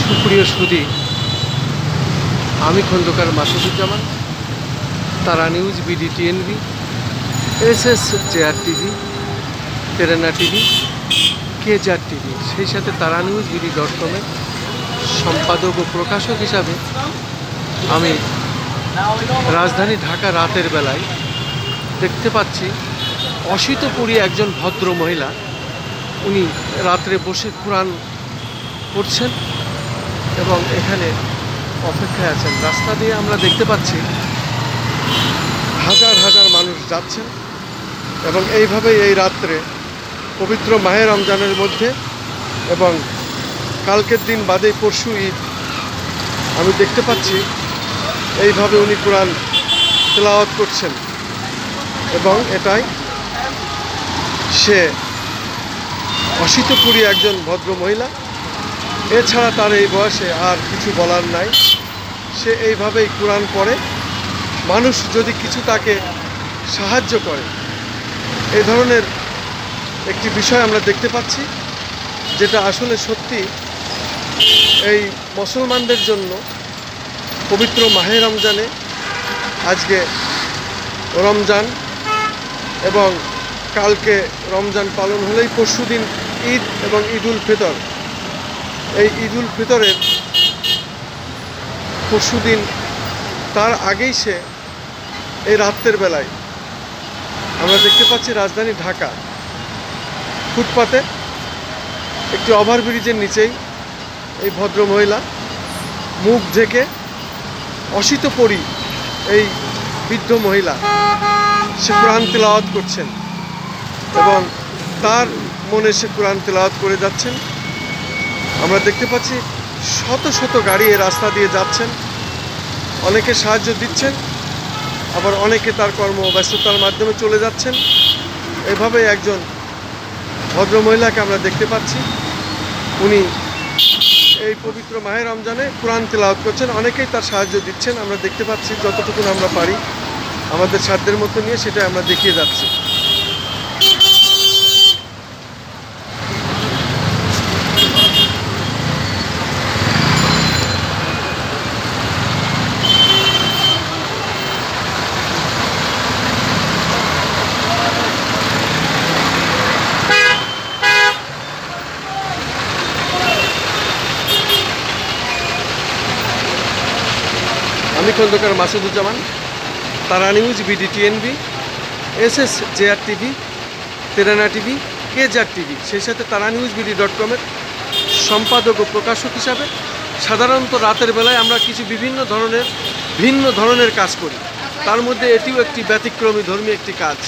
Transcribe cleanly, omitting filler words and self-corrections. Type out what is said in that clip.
সুপ্রিয় সুধী, আমি খন্দকার মাসুদুজ্জামান, তারা নিউজ, BDTNB, SSJR টিভি, তেরেনা টিভি, KJR টিভি, সেই সাথে তারা নিউজ BD.com-এর সম্পাদক ও প্রকাশক হিসাবে আমি রাজধানী ঢাকা রাতের বেলায় দেখতে পাচ্ছি অশীতপুরী একজন ভদ্র মহিলা। উনি রাত্রে বসে কোরআন পড়ছেন এবং এখানে অপেক্ষায় আছেন। রাস্তা দিয়ে আমরা দেখতে পাচ্ছি হাজার হাজার মানুষ যাচ্ছেন এবং এইভাবেই এই রাত্রে পবিত্র মাহে রমজানের মধ্যে এবং কালকের দিন বাদে পরশু ঈদ, আমি দেখতে পাচ্ছি এইভাবে উনি কোরআন তেলাওয়াত করছেন এবং এটাই সে অশীতপুরী একজন ভদ্র মহিলা। এছাড়া তার এই বয়সে আর কিছু বলার নাই। সে এইভাবেই কোরআন পড়ে। মানুষ যদি কিছু তাকে সাহায্য করে, এই ধরনের একটি বিষয় আমরা দেখতে পাচ্ছি, যেটা আসলে সত্যি এই মুসলমানদের জন্য পবিত্র মাহে রমজানে, আজকে রমজান এবং কালকে রমজান পালন হলেই পরশুদিন ঈদ এবং ঈদুল ফিতর। এই ঈদুল ফিতরের পরশুদিন তার আগেই সে এই রাতের বেলায় আমরা দেখতে পাচ্ছি রাজধানী ঢাকা ফুটপাতে একটি ওভারব্রিজের নিচেই এই ভদ্র মহিলা মুখ ঢেকে অশীতপরী এই বৃদ্ধ মহিলা সে কোরআন তেলাওয়াত করছেন এবং তার মনে সে কোরআন তেলাওয়াত করে যাচ্ছেন। আমরা দেখতে পাচ্ছি শত শত গাড়ি এই রাস্তা দিয়ে যাচ্ছেন, অনেকে সাহায্য দিচ্ছেন, আবার অনেকে তার কর্মব্যস্ততার মাধ্যমে চলে যাচ্ছেন। এভাবে একজন ভদ্রমহিলাকে আমরা দেখতে পাচ্ছি, উনি এই পবিত্র মাহে রমজানে কোরআন তেলাওয়াত করছেন, অনেকেই তার সাহায্য দিচ্ছেন। আমরা দেখতে পাচ্ছি যতটুকু আমরা পারি আমাদের সাধ্যের মতো নিয়ে সেটা আমরা দেখিয়ে যাচ্ছি। আমি খন্দকার মাসুদুজ্জামান, তারা নিউজ, BDTNB, SSJR টিভি, তেরেনা টিভি, KJR টিভি, সেই সাথে তারা নিউজ BD.com-এর সম্পাদক ও প্রকাশক হিসাবে সাধারণত রাতের বেলায় আমরা কিছু ভিন্ন ধরনের কাজ করি। তার মধ্যে এটিও একটি ব্যতিক্রমী ধর্মী একটি কাজ।